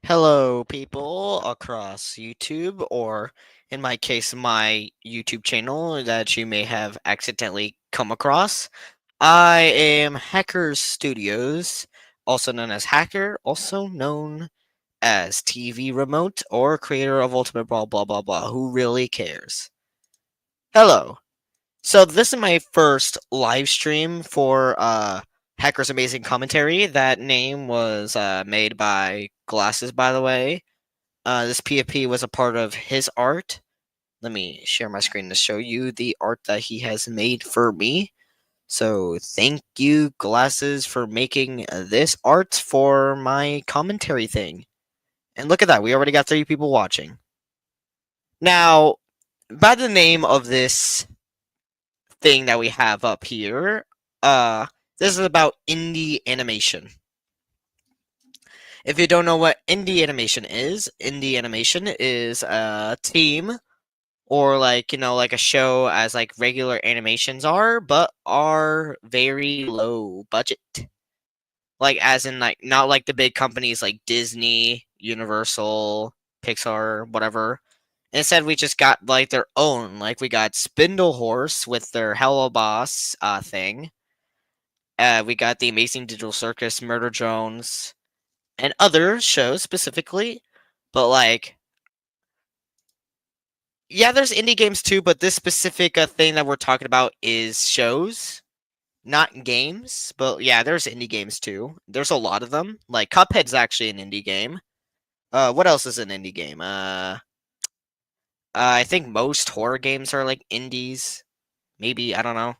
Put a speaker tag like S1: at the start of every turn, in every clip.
S1: Hello, people across YouTube, or in my case, my YouTube channel that you may have accidentally come across. I am Hackers Studios, also known as Hacker, also known as TV Remote, or creator of Ultimate Brawl, blah blah blah. Who really cares? Hello. So this is my first live stream for Hacker's Amazing Commentary. That name was made by Glasses, by the way. This PFP was a part of his art. Let me share my screen to show you the art that he has made for me. So thank you, Glasses, for making this art for my commentary thing. And look at that, we already got 3 people watching. Now, by the name of this thing that we have up here, this is about indie animation. If you don't know what indie animation is a team or like a show as like regular animations are, but are very low budget. Like as in like not like the big companies like Disney, Universal, Pixar, whatever. Instead, we just got like their own. Like we got Spindle Horse with their Hello Boss thing. We got the Amazing Digital Circus, Murder Jones, and other shows specifically. But like yeah, there's indie games too, but this specific thing that we're talking about is shows, not games. But yeah, there's indie games too. There's a lot of them. Like Cuphead's actually an indie game. What else is an indie game? I think most horror games are like indies. Maybe I don't know.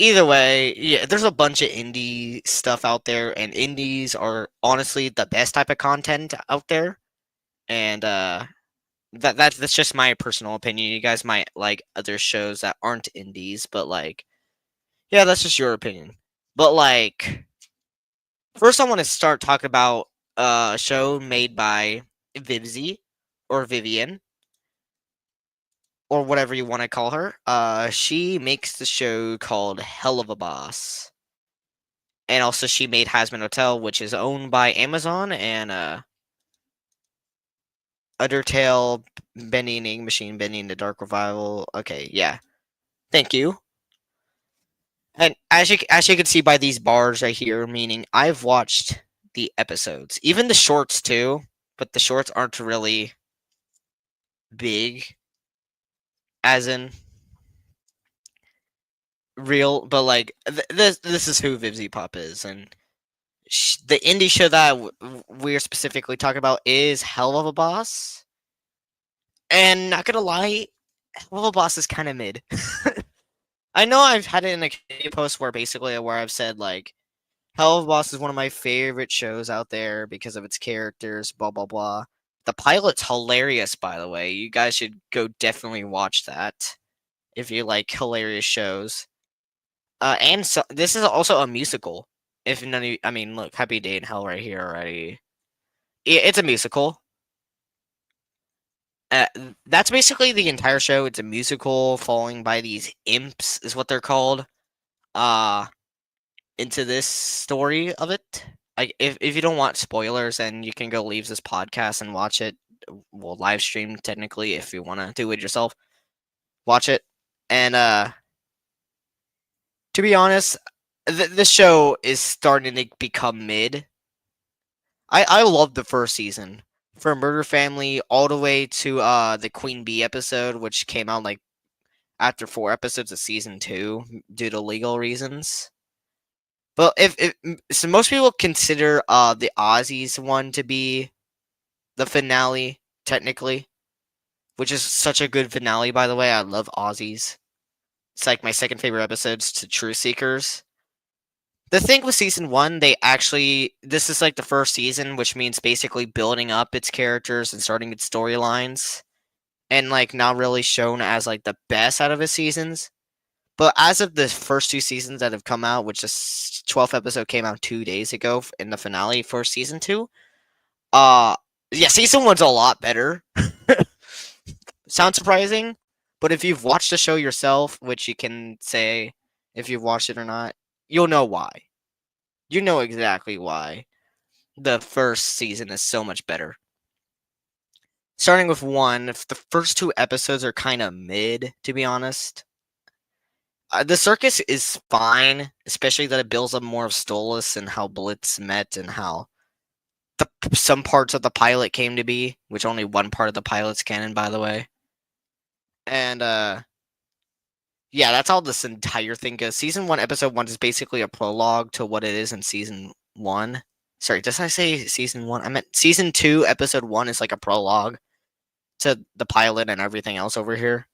S1: Either way, yeah, there's a bunch of indie stuff out there, and indies are honestly the best type of content out there. And that's just my personal opinion. You guys might like other shows that aren't indies, but like, yeah, that's just your opinion. But like, first I want to start talking about a show made by Vivzy or Vivian or whatever you want to call her. She makes the show called Hell of a Boss, and also she made Hazbin Hotel, which is owned by Amazon, and Undertale, Bending Machine Bending, the Dark Revival. Okay, yeah. Thank you. And as you can see by these bars right here, meaning I've watched the episodes, even the shorts too, but the shorts aren't really big, as in real. But like this is who Vivzy Pop is, and the indie show that we're specifically talking about is Hell of a Boss. And not gonna lie, Hell of a Boss is kind of mid. I know I've had it in a community post where I've said like Hell of a Boss is one of my favorite shows out there because of its characters, blah blah blah. The pilot's hilarious, by the way. You guys should go definitely watch that if you like hilarious shows. And so this is also a musical. If none of you, I mean, look, Happy Day in Hell right here already. It's a musical. Uh, that's basically the entire show. It's a musical following by these imps, is what they're called. Uh, into this story of it. Like if you don't want spoilers, then you can go leave this podcast and watch it. We'll live stream technically if you want to do it yourself. Watch it. And to be honest, this show is starting to become mid. I love the first season. From Murder Family all the way to the Queen Bee episode, which came out like after 4 episodes of season 2 due to legal reasons. But if so, most people consider the Aussies one to be the finale technically, which is such a good finale. By the way, I love Aussies. It's like my second favorite episodes to True Seekers. The thing with season 1, this is like the first season, which means basically building up its characters and starting its storylines, and like not really shown as like the best out of its seasons. But as of the first 2 seasons that have come out, which the 12th episode came out 2 days ago in the finale for season 2, uh, yeah, season 1's a lot better. Sounds surprising, but if you've watched the show yourself, which you can say if you've watched it or not, you'll know why. You know exactly why. the first season is so much better. Starting with 1, if the first 2 episodes are kinda mid, to be honest. The circus is fine, especially that it builds up more of Stolas and how Blitz met and how some parts of the pilot came to be, which only one part of the pilot's canon, by the way. And, yeah, that's how this entire thing goes. Season 1, episode 1 is basically a prologue to what it is in season 1. Sorry, did I say season 1? I meant season 2, episode 1 is like a prologue to the pilot and everything else over here.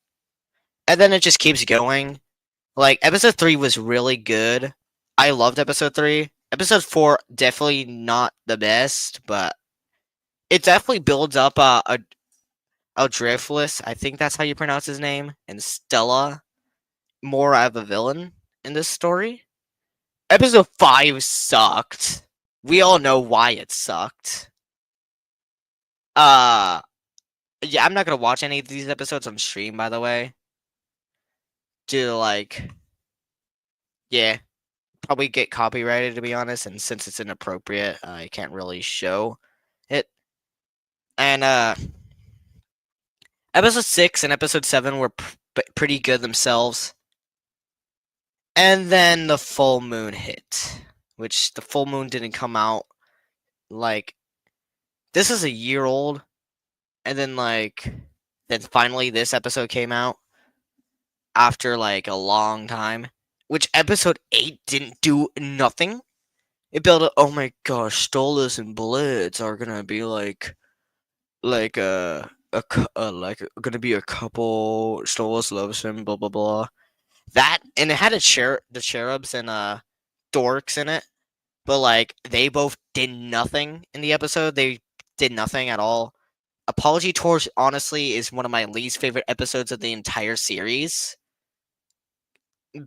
S1: And then it just keeps going. Like, episode 3 was really good. I loved episode 3. Episode 4, definitely not the best, but it definitely builds up a Dreyfus, I think that's how you pronounce his name, and Stella more of a villain in this story. Episode 5 sucked. We all know why it sucked. Yeah, I'm not gonna watch any of these episodes on stream, by the way. Yeah, probably get copyrighted, to be honest, and since it's inappropriate, I can't really show it. And, episode 6 and episode 7 were pretty good themselves. And then the full moon hit, which the full moon didn't come out, like, this is a year old, and then, then finally this episode came out after, like, a long time, which episode 8 didn't do nothing. It built up, oh my gosh, Stolas and Blitz are gonna be gonna be a couple, Stolas loves him, blah, blah, blah. That, and it had the cherubs and, dorks in it, but, like, they both did nothing in the episode. They did nothing at all. Apology Tours, honestly, is one of my least favorite episodes of the entire series.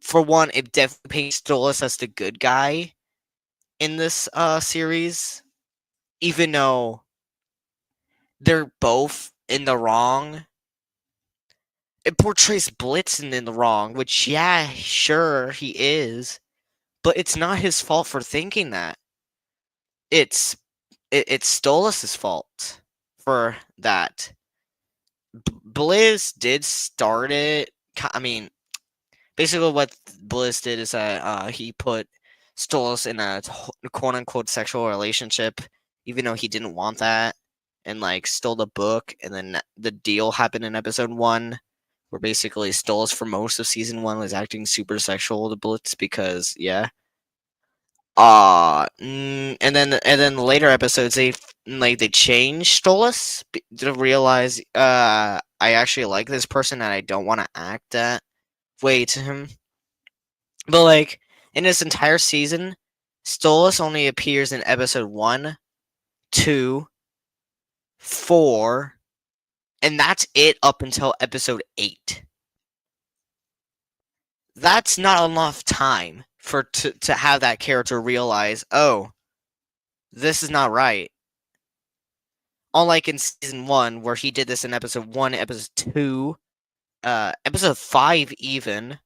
S1: For one, it definitely paints Stolas as the good guy in this series, even though they're both in the wrong. It portrays Blitzen in the wrong, which, yeah, sure, he is, but it's not his fault for thinking that. It's Stolas' fault for that. Blizz did start it. I mean, basically what Blizz did is that he put Stolas in a quote-unquote sexual relationship, even though he didn't want that, and, like, stole the book, and then the deal happened in episode 1, where basically Stolas for most of season 1 was acting super sexual to Blitz because, yeah. And then later episodes they changed Stolas to realize I actually like this person and I don't want to act that way to him. But, like, in this entire season, Stolas only appears in episode 1, 2, 4, and that's it up until episode 8. That's not enough time to have that character realize, oh, this is not right. Unlike in season 1, where he did this in episode 1, episode 2, episode 5 even.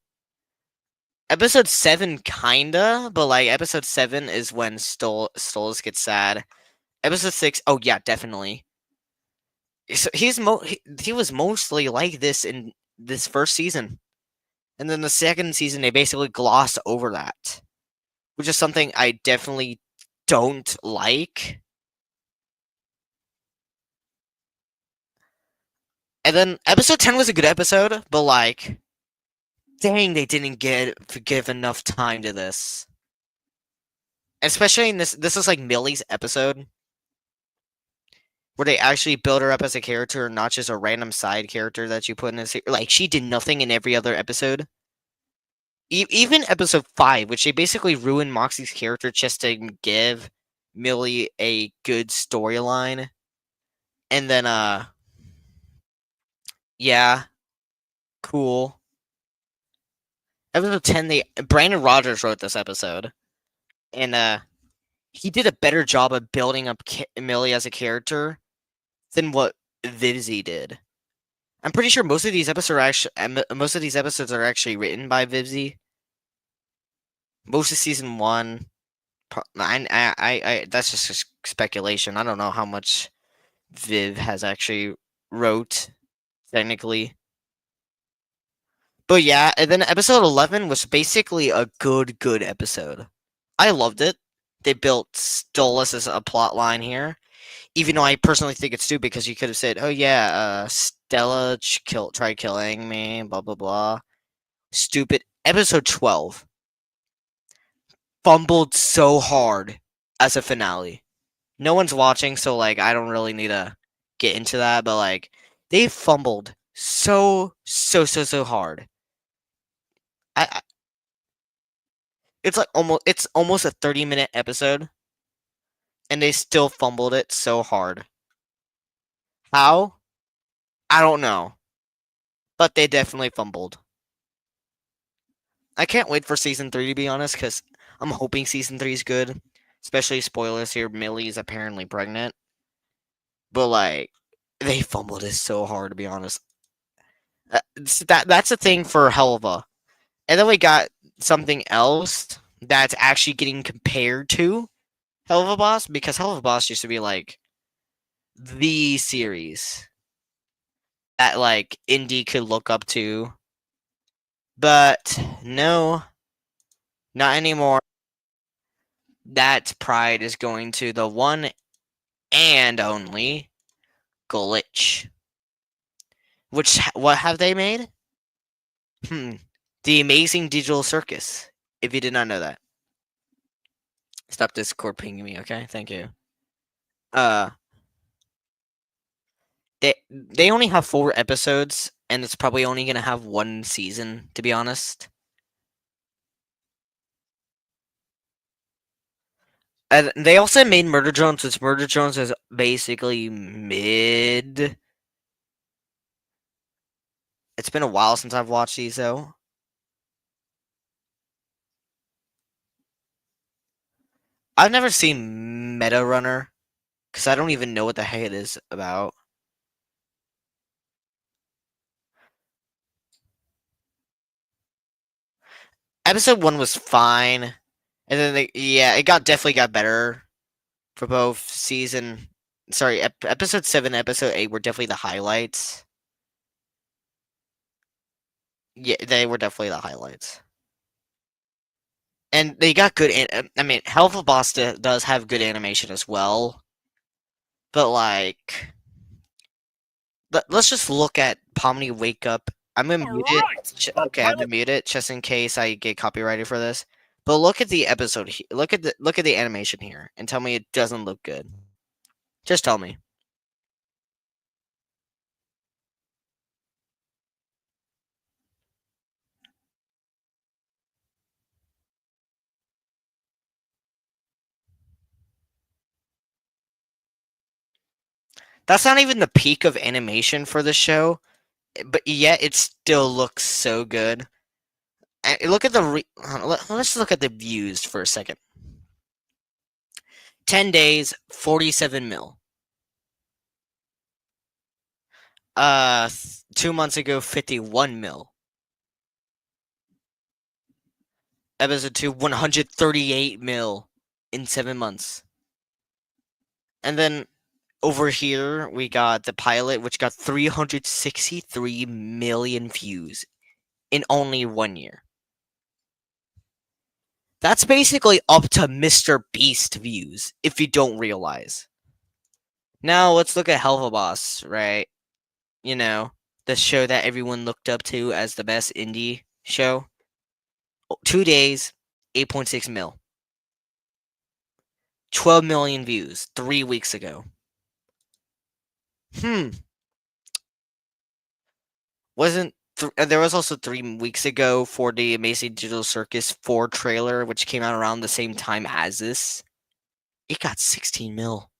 S1: Episode 7 kinda, but, like, episode 7 is when Stolas gets sad. Episode 6, oh yeah, definitely. So he was mostly like this in this first season. And then the second season, they basically glossed over that, which is something I definitely don't like. And then episode 10 was a good episode, but, like, dang, they didn't give enough time to this. Especially in this is like Millie's episode, where they actually build her up as a character, not just a random side character that you put in this. Like, she did nothing in every other episode. Even episode 5, which they basically ruined Moxie's character just to give Millie a good storyline. And then, yeah, cool. Episode 10, Brandon Rogers wrote this episode. And, he did a better job of building up Millie as a character than what Vivzie did. I'm pretty sure most of these episodes are actually written by Vivzie. Most of season 1, That's just speculation. I don't know how much Viv has actually wrote technically. But yeah, and then episode 11 was basically a good episode. I loved it. They built Stolas as a plot line here, even though I personally think it's stupid because you could have said, "Oh yeah, Stella tried killing me," blah blah blah. Stupid. Episode 12 fumbled so hard as a finale. No one's watching, so like I don't really need to get into that, but like they fumbled so hard. I it's almost a 30-minute episode and they still fumbled it so hard. How? I don't know. But they definitely fumbled. I can't wait for season 3 to be honest cuz I'm hoping season 3 is good. Especially spoilers here, Millie is apparently pregnant. But like they fumbled it so hard to be honest. That's a thing for Helva. And then we got something else that's actually getting compared to Helva Boss because Helva Boss used to be like the series that like indie could look up to. But no, not anymore. That pride is going to the one and only Glitch. Which what have they made? The Amazing Digital Circus. If you did not know that. Stop Discord pinging me, okay? Thank you. Uh they only have 4 episodes and it's probably only going to have 1 season to be honest. And they also made Murder Drones, which Murder Drones is basically mid. It's been a while since I've watched these though. I've never seen Meta Runner because I don't even know what the heck it is about. Episode 1 was fine, and then it definitely got better for both season. Sorry, episode 7, episode 8 were definitely the highlights. Yeah, they were definitely the highlights. And they got good. I mean, Helpful Boss does have good animation as well, but like, let's just look at Pomni Wake Up. I'm gonna mute it. Okay, I'm gonna mute it just in case I get copyrighted for this. But look at the episode. Look at the animation here, and tell me it doesn't look good. Just tell me. That's not even the peak of animation for the show, but yet it still looks so good. Look at the let's look at the views for a second. 10 days, 47 mil. 2 months ago, 51 mil. Episode 2, 138 mil in 7 months. And then over here, we got the pilot, which got 363 million views in only 1 year. That's basically up to Mr. Beast views, if you don't realize. Now, let's look at Helva Boss, right? You know, the show that everyone looked up to as the best indie show. 2 days, 8.6 mil. 12 million views 3 weeks ago. Wasn't there was also 3 weeks ago for the Amazing Digital Circus 4 trailer, which came out around the same time as this. It got 16 mil.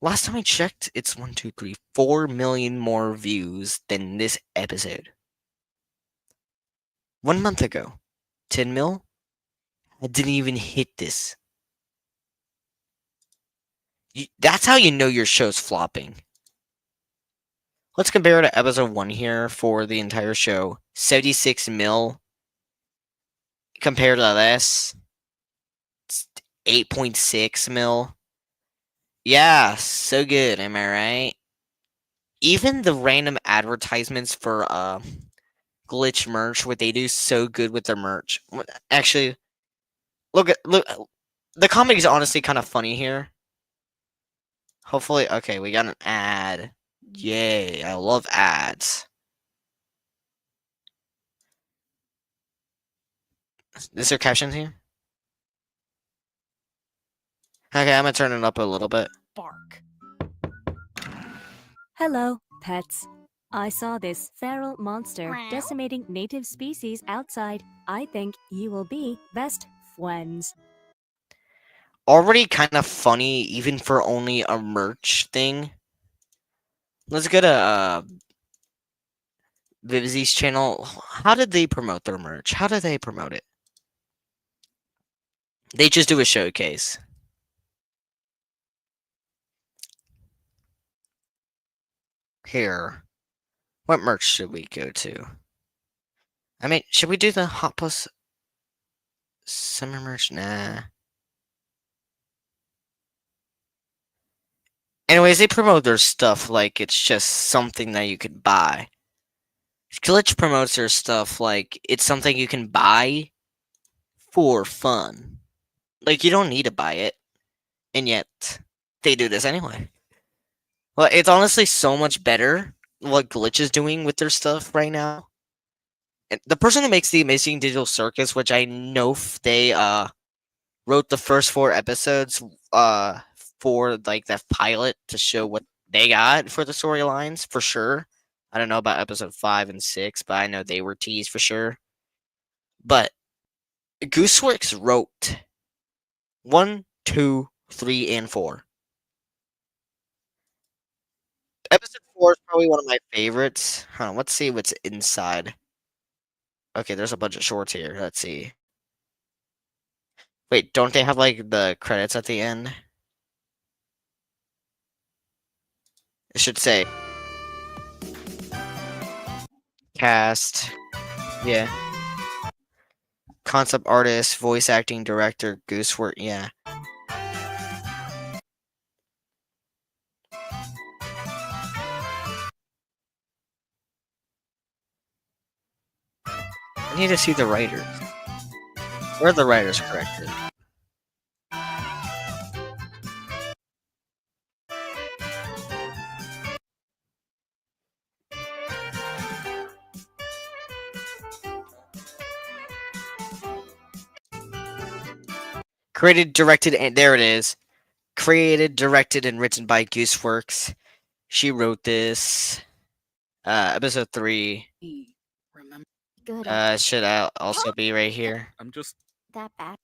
S1: Last time I checked, it's 1, 2, 3, 4 million more views than this episode. 1 month ago, 10 mil? I didn't even hit this. That's how you know your show's flopping. Let's compare it to episode 1 here for the entire show. 76 mil compared to this. 8.6 mil. Yeah, so good, am I right? Even the random advertisements for Glitch merch, what they do so good with their merch. Actually, look. The comedy is honestly kind of funny here. Hopefully, okay, we got an ad. Yay! I love ads. Is there captions here? Okay, I'm gonna turn it up a little bit.
S2: Bark. Hello, pets. I saw this feral monster decimating native species outside. I think you will be best friends.
S1: Already kind of funny, even for only a merch thing. Let's go to Vivzy's channel. How did they promote their merch? How did they promote it? They just do a showcase. Here. What merch should we go to? I mean, should we do the Hot Plus summer merch? Nah. Anyways, they promote their stuff like it's just something that you could buy. Glitch promotes their stuff like it's something you can buy for fun. Like, you don't need to buy it, and yet they do this anyway. Well, it's honestly so much better what Glitch is doing with their stuff right now. And the person who makes the Amazing Digital Circus, which I know they wrote the first 4 episodes for like that pilot to show what they got for the storylines for sure. I don't know about episode 5 and 6, but I know they were teased for sure. But Gooseworks wrote 1, 2, 3, and 4. Episode 4 is probably one of my favorites. Let's see what's inside. Okay, there's a bunch of shorts here. Let's see. Wait, don't they have like the credits at the end? It should say cast. Yeah. Concept artist, voice acting director, Goosework. Yeah. I need to see the writers. Where are the writers corrected? Created, directed, and there it is. Created, directed, and written by Gooseworks. She wrote this. Episode 3.
S2: Remember? Good.
S1: Should also be right here.
S2: I'm just that bad.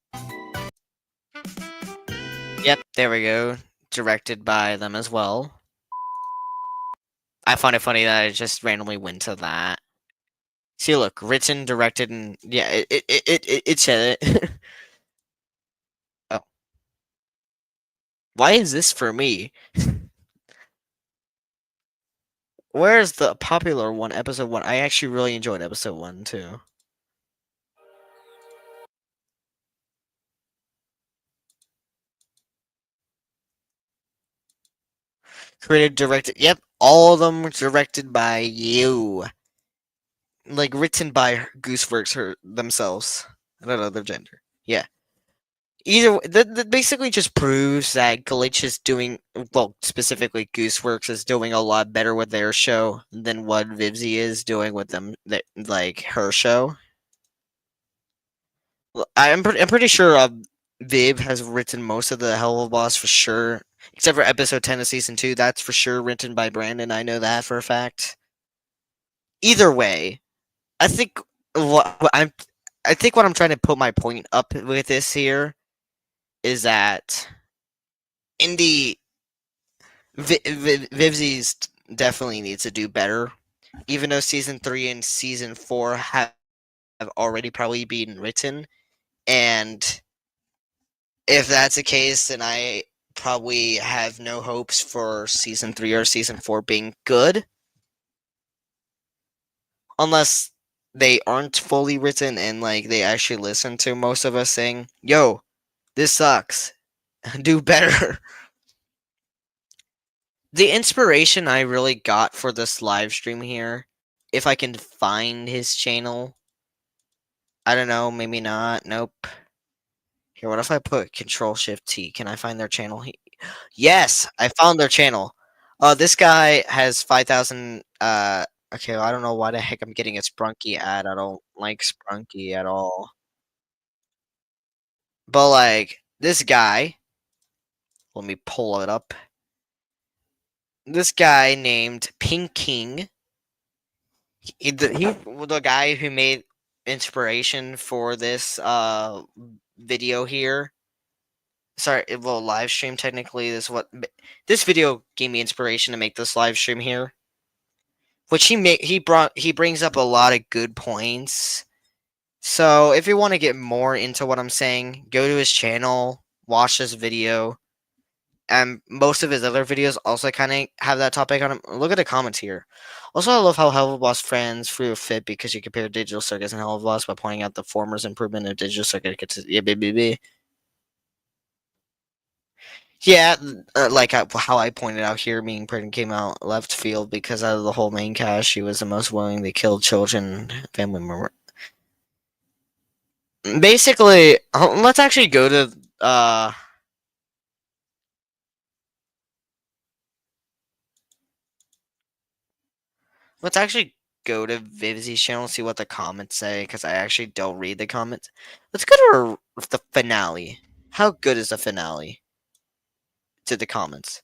S1: Yep, there we go. Directed by them as well. I find it funny that I just randomly went to that. See, look, written, directed, and yeah, it said it. Oh, why is this for me? Where's the popular one? Episode 1. I actually really enjoyed episode 1 too. Created, directed. Yep, all of them directed by you. Like written by Gooseworks themselves. I don't know their gender. Yeah. Either that basically just proves that Glitch is doing well. Specifically, Gooseworks is doing a lot better with their show than what Vivzy is doing with them. Like her show. I'm pretty sure Viv has written most of the Hell of a Boss for sure, except for episode 10 of season 2. That's for sure written by Brandon. I know that for a fact. Either way, I think I think what I'm trying to put my point up with this here is that in the Vivzy's definitely needs to do better, even though season 3 and season 4 have already probably been written, and if that's the case, then I probably have no hopes for season 3 or season 4 being good, unless they aren't fully written and like they actually listen to most of us saying, "Yo, This sucks. Do better. The inspiration I really got for this live stream here, if I can find his channel, I don't know, maybe not. Nope. Here, what if I put Control Shift T? Can I find their channel? Yes, I found their channel. This guy has 5,000. Okay, well, I don't know why the heck I'm getting a Sprunky ad. I don't like Sprunky at all. But like this guy, let me pull it up. This guy named Pink King. The guy who made inspiration for this video here. Sorry, well, live stream technically is what this video gave me inspiration to make this live stream here. Which he brings up a lot of good points. So if you want to get more into what I'm saying, go to his channel, watch this video. And most of his other videos also kind of have that topic on them. Look at the comments here. Also, I love how Helluva friends flew a fit because you compare Digital Circus and Helluva by pointing out the former's improvement of Digital Circus. Yeah, baby. Yeah, like how I pointed out here, Mean Prison came out left field because out of the whole main cast, she was the most willing to kill children, family member. Basically, let's actually go to let's actually go to Vivzy's channel and see what the comments say because I actually don't read the comments. Let's go to the finale. How good is the finale? To the comments.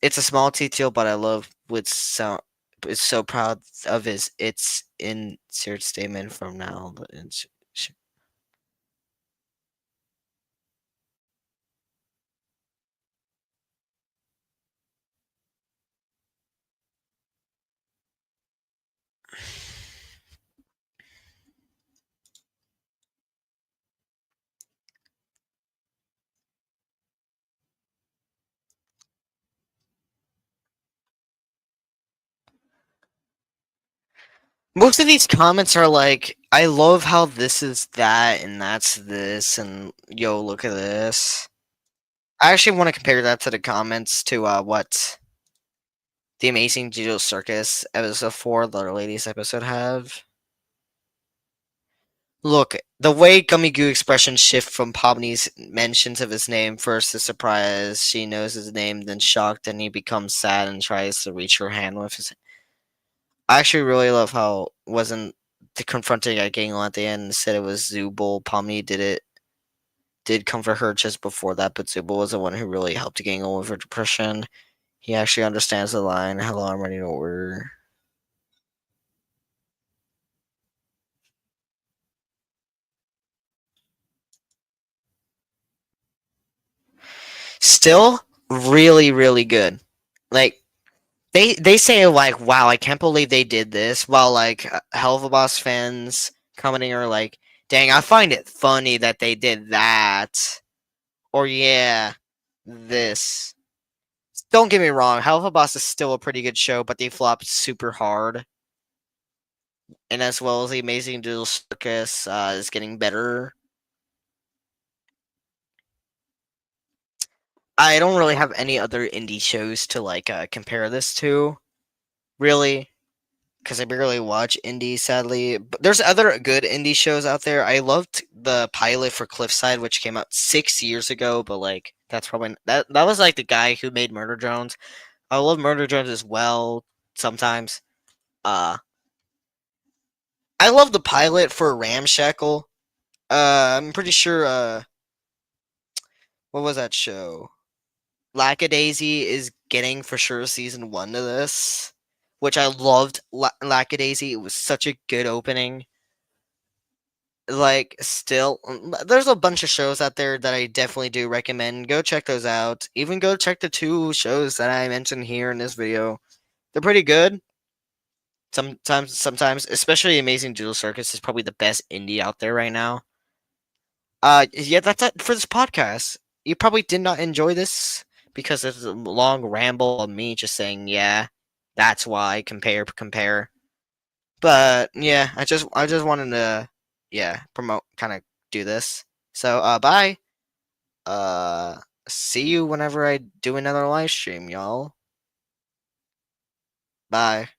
S1: It's a small detail, but I love with so. Is so proud of his its insert statement from now. Most of these comments are like, I love how this is that and that's this, and yo, look at this. I actually want to compare that to the comments to what the Amazing Digital Circus episode 4, the ladies episode have. Look, the way Gummy Goo expressions shift from Pomni's mentions of his name, first to surprise, she knows his name, then shocked, and he becomes sad and tries to reach her hand with his. I actually really love how wasn't the confronting at Gangle at the end and said it was Zubul. Pomni did comfort her just before that, but Zubul was the one who really helped Gangle with her depression. He actually understands the line, "Hello, I'm ready to order." Still, really, really good. Like they say like, "Wow, I can't believe they did this." While like Helva Boss fans commenting are like, "Dang, I find it funny that they did that." Or yeah, this. Don't get me wrong, Helva Boss is still a pretty good show, but they flopped super hard. And as well as the Amazing Digital Circus is getting better. I don't really have any other indie shows to like compare this to, really, because I barely watch indie, sadly. But there's other good indie shows out there. I loved the pilot for Cliffside, which came out 6 years ago, but like that's probably that was like the guy who made Murder Drones. I love Murder Drones as well. Sometimes, I love the pilot for Ramshackle. I'm pretty sure. What was that show? Lackadaisy is getting for sure season 1 to this, which I loved. Lackadaisy, it was such a good opening. Like, still, there's a bunch of shows out there that I definitely do recommend. Go check those out. Even go check the 2 shows that I mentioned here in this video. They're pretty good. Sometimes, especially Amazing Digital Circus is probably the best indie out there right now. Yeah, that's it for this podcast. You probably did not enjoy this because it's a long ramble of me just saying, yeah, that's why compare. But yeah, I just wanted to, yeah, promote, kind of do this. So, bye. Uh, see you whenever I do another live stream, y'all. Bye.